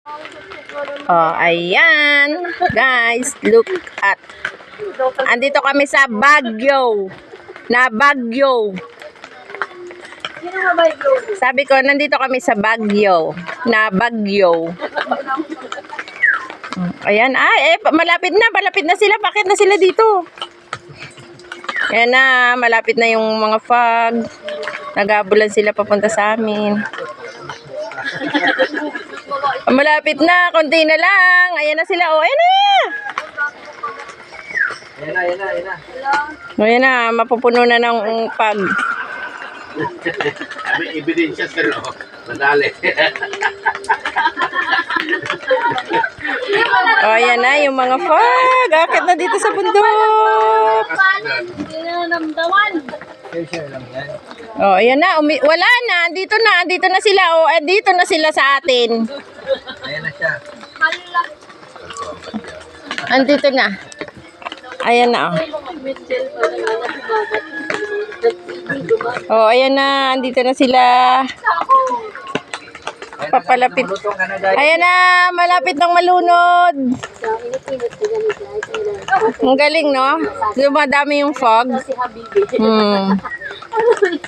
Oh, ayan. Guys, look at. Andito kami sa Baguio. Na Baguio. Sabi ko, nandito kami sa Baguio. Na Baguio. Ayan. Ay, malapit na sila. Bakit na sila dito? Ayan na, malapit na yung mga fog. Nagabulan sila papunta sa amin. Malapit na, konti na lang. Ayan na sila, oh, ayan na. Ayan na, mapupuno na ng fog. May ebidensya sir, oh. Madali. Oh, ayan na, yung mga fog. Akit na dito sa bundok. Oh, ayan na. Wala na. Andito na sila. Oh, andito na sila sa atin. Ayan na siya. Andito na. Ayan na, oh. Oh, ayan na. Andito na sila. Papalapit. Ayan na. Malapit ng malunod. Ang galing, no? Dumadami yung fog.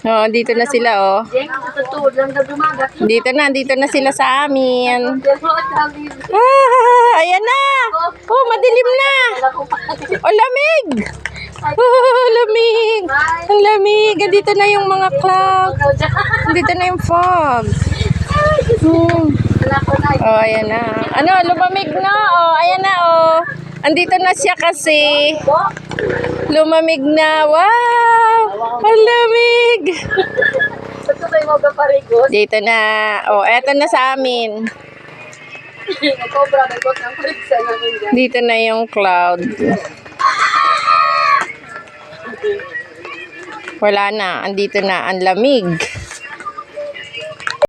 Oh, dito na sila, oh. Dito na sila sa amin. Ayan na. Oh, madilim na. Oh, lamig. Oh, lamig. Ang lamig. Dito na yung mga cloud. Dito na yung fog. Oh, ayan na. Ano, lumamig na. Oh, ayan na, oh. Andito na siya kasi. Lumamig na. Wow! Ang lamig! Dito na. Oh, eto na sa amin. Dito na yung cloud. Wala na. Andito na. Ang lamig.